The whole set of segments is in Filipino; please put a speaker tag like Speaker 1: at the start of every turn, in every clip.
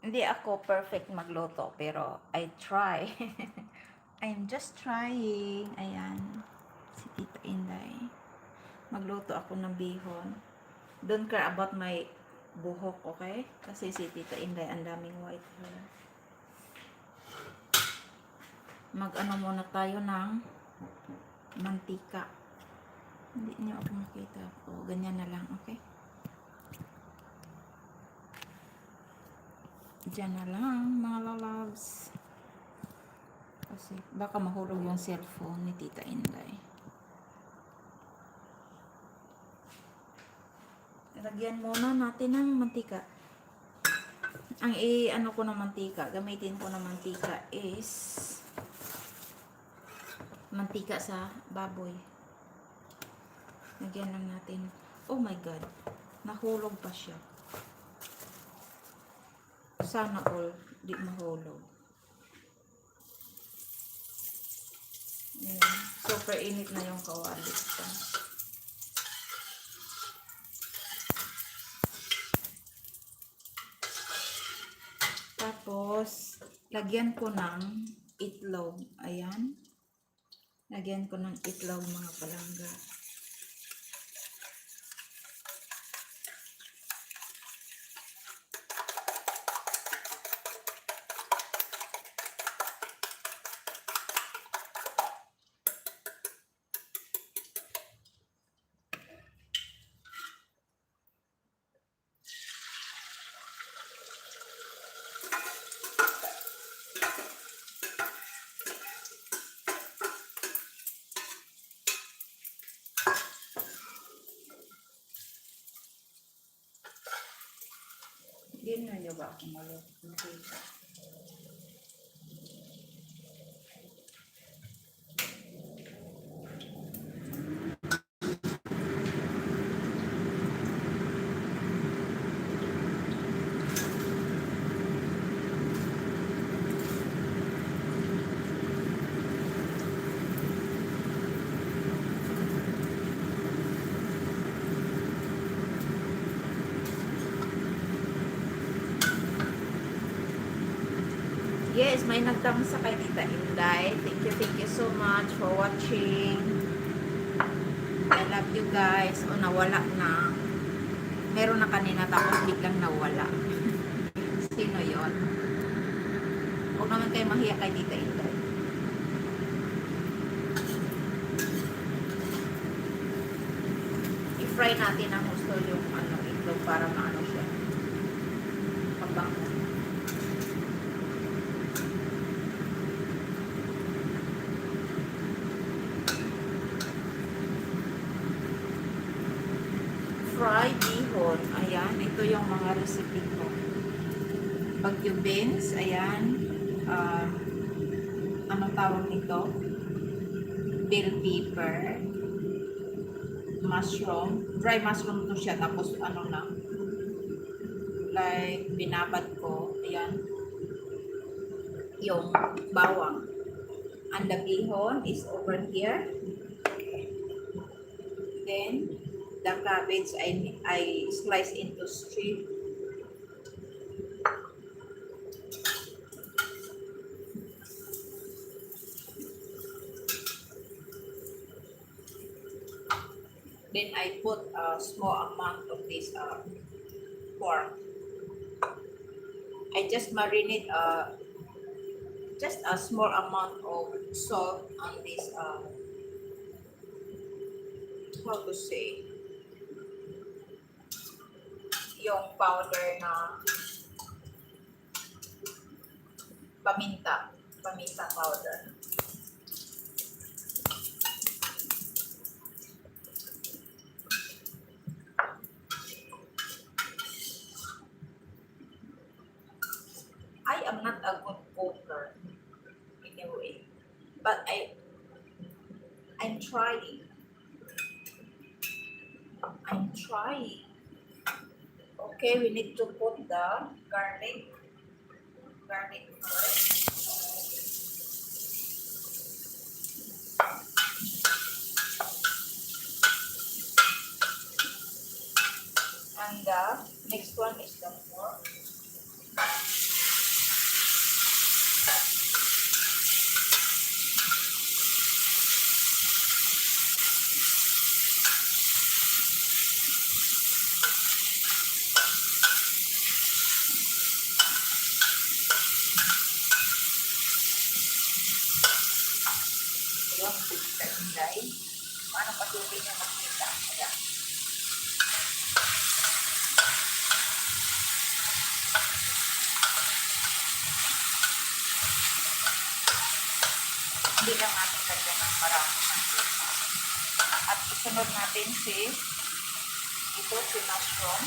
Speaker 1: Hindi ako perfect magluto, pero I try. I'm just trying. Ayan. Si Tita Inday. Magluto ako ng bihon. Don't care about my buhok, okay? Kasi si Tita Inday, ang daming white hair. Mag-ano muna tayo ng mantika. Hindi niyo ako makita. O, ganyan na lang, okay? Diyan na lang, mga lalabs. Kasi baka mahulog yung cellphone ni Tita Inday. Lagyan muna natin ng mantika. Ang i-ano ko ng mantika, gamitin ko ng mantika is mantika sa baboy. Lagyan lang natin. Oh my God. Nahulog pa siya. Sana all di mahulog. Ayan. Super init na yung kawali ko. Tapos, lagyan ko ng itlog. Ayan. Lagyan ko ng itlog, mga palangga. Hindi na nyo ba ako maluto? Yes, may nagtamsa kay Tita Inday. Thank you so much for watching. I love you guys. O, nawala na. Meron na kanina tapos biglang nawala. Sino yon? Huwag naman kayo mahiya kay Tita Inday. I-fry natin ang gusto yung itlog para maano siya. Pabango. Fried bihon. Ayan, ito yung mga recipe ko. Bagyo beans, ayan. Anong tawag nito? Bell pepper. Mushroom. Dry mushroom to siya. Tapos ano na. Like, binabad ko. Ayan. Yung bawang. And the bihon is over here. Then, the cabbage I slice into strip. Then I put a small amount of this pork. I just marinate just a small amount of salt on this how to say yung powder na paminta powder. I am not a good cooker anyway, but I'm trying. I'm trying. Okay, we need to put the garlic first. And the next one is the pork. Hindi lang natin lagyan ng marami mantika. At isunod natin si mushroom.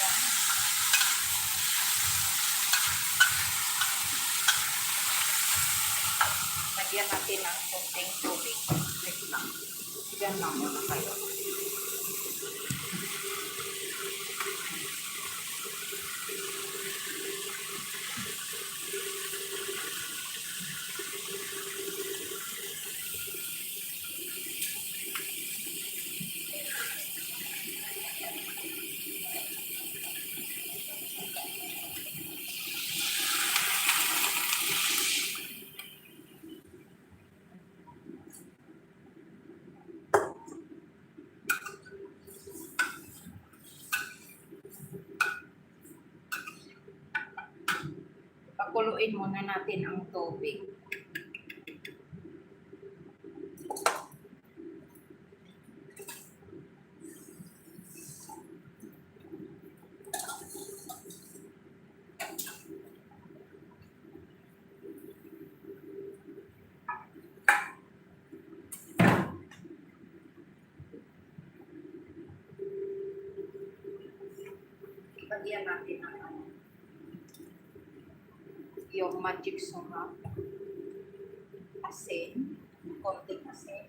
Speaker 1: Yan. Lagyan natin ng konting tubig. Wait lang. Diyan lang muna kayo. Pakuluin muna natin ang tubig. Lagyan natin ang yung magic sarap. Asin. Konting asin.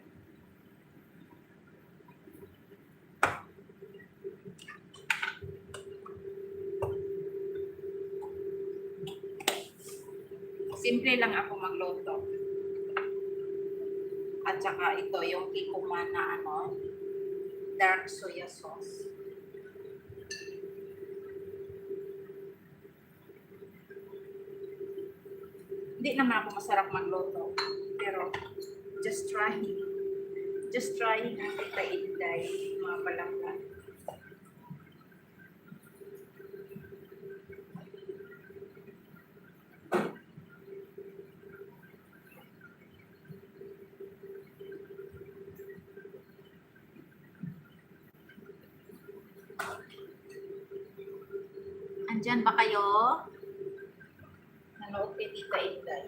Speaker 1: Simple lang ako magluto. At saka ito yung kikuman na dark soya sauce. Hindi naman ako masarap magluto. Pero, just try. Just try ang Tita Inday, mga balangga. Andyan ba kayo? Nanood kay Tita Inday.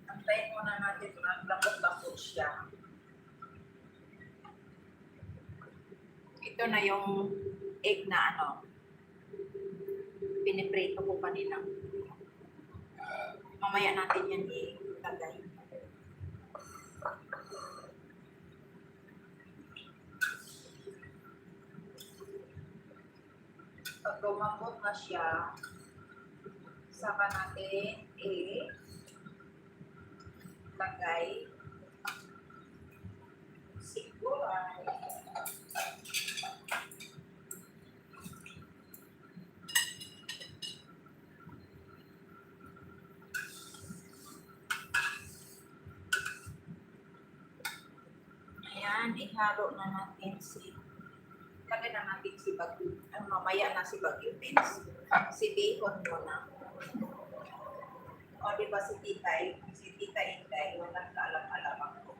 Speaker 1: Antayin muna natin na lambot-lambot siya. Ito na yung egg na piniprito ko kanina. Mamaya natin yan ilagay. Pag lumambot na siya, saka natin lagay si gulay. Ayan, ihalo na natin lagay na natin si bagyo. Mamaya na si bagyo beans. Si bacon muna. O diba si Tita Inday, walang kaalam-alam ako.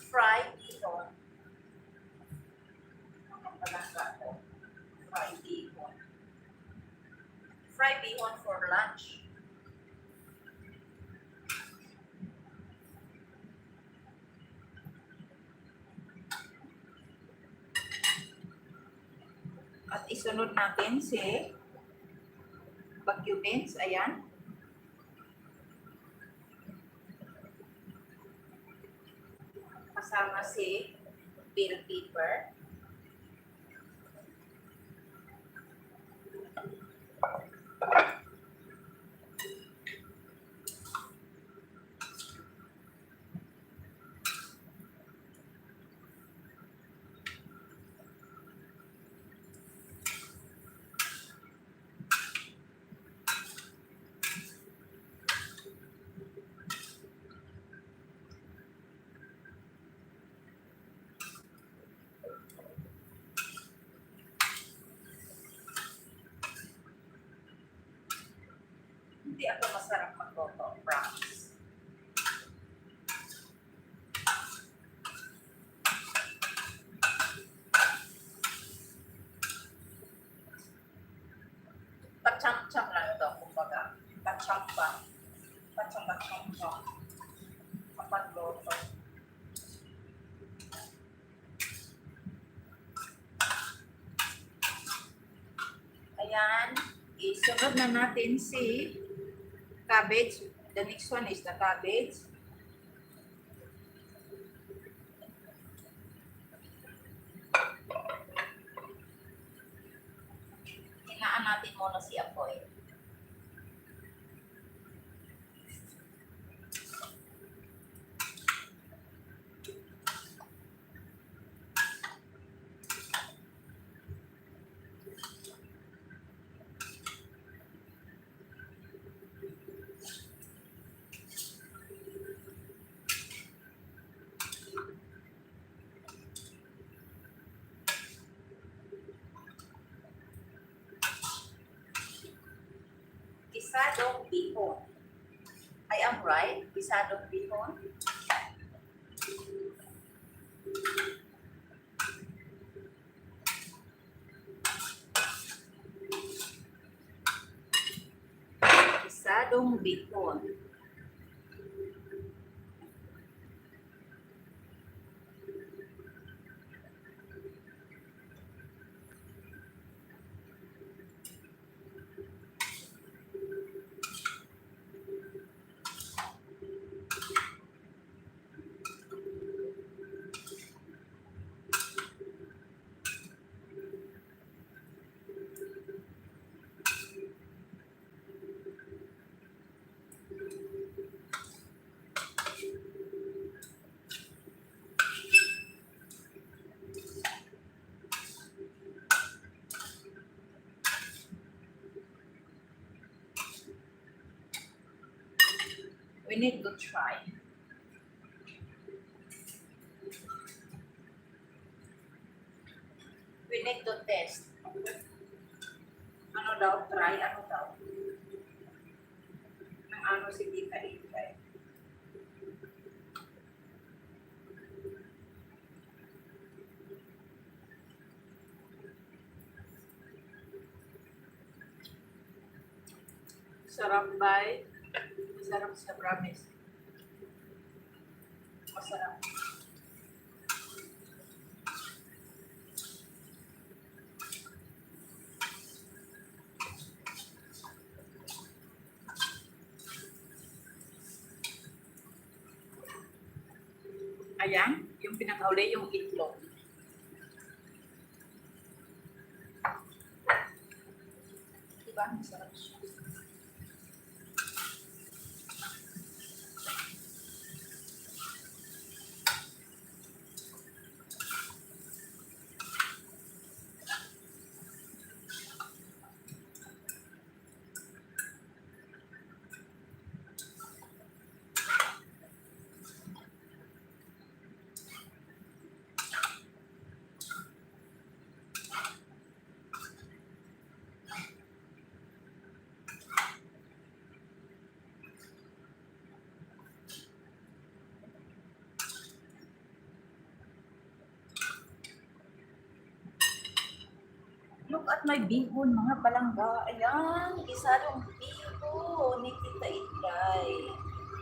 Speaker 1: Fried bacon. Fried bacon for lunch. At isunod natin si Baguio beans. Ayan. Kasama si bell pepper. Hindi ako masarap magluto, promise. Pacham-cham lang ito, kumbaga. Pacham pa. Pacham-pacham pa. Kapag luto. Ayan. Isunod na natin si cabbage. The next one is the cabbage. Hinaan natin muna si apoy. Gisadong bihon. I am right? Gisadong bihon. Gisadong bihon. We need to try. We need to test. Ano daw? Try? Ano daw? Ang ano si Tita Inday. Sarap bay. Masarap sa promise. Masarap. Ayan, yung pinakauli yung itlog. Diba? Masarap siya. Look at my bihon, mga palangga. Ayan, isadong bihon ni Tita Inday.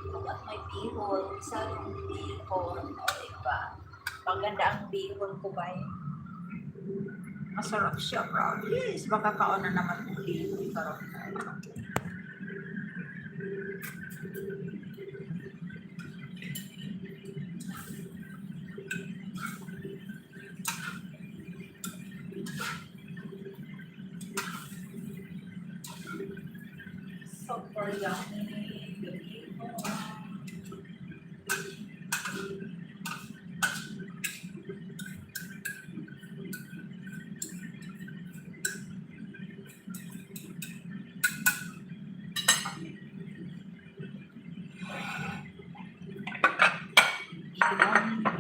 Speaker 1: Look at my bihon, isadong bihon. O, diba? Paganda ang bihon ko ba Masarap siya, promise. Baka kaon na naman uli. Sarap. Super yummy.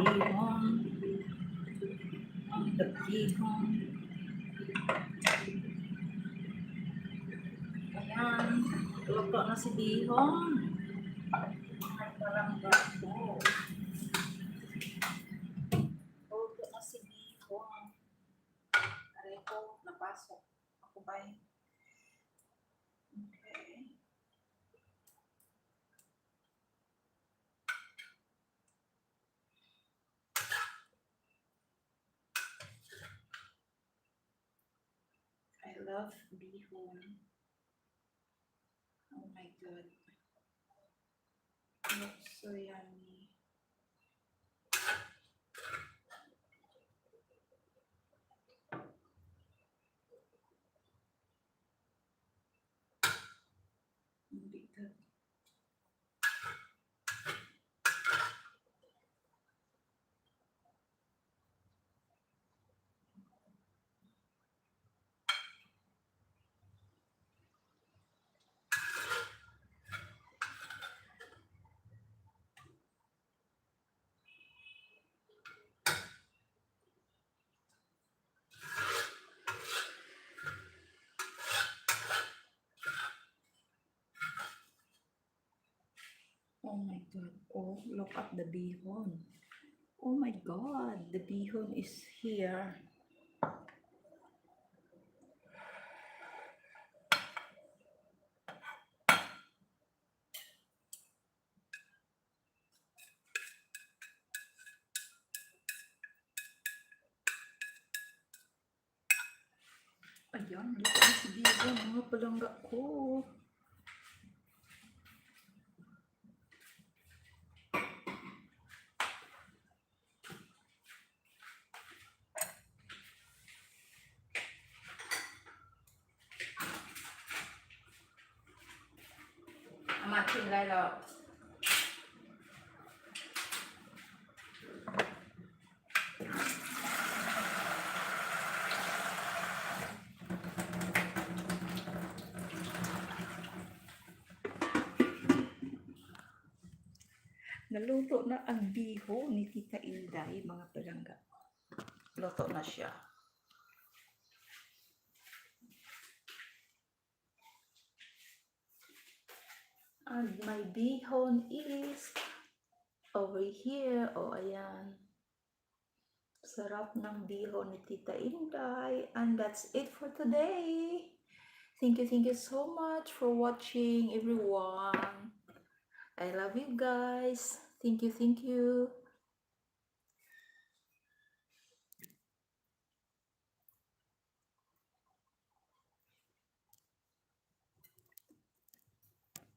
Speaker 1: Bihon. The bihon. Ayan. Luto na si bihon. Ay, parang gato. Luto na si bihon. Aray ko, napasok. Ako ba eh? Okay. I love bihon. Oh my god. It looks so yummy. Hindi good. Oh my god. Oh, look at the bihon. Oh my god, the bihon is here. Ayan, dito na si bihon, mga palangga ko. Amat lalo. Naluto na ang bihon ni Tita Inday, mga palangga. Luto na siya. And my bihon is over here. Oh, ayan. Sarap ng bihon ni Tita Inday. And that's it for today. Thank you so much for watching, everyone. I love you guys. Thank you.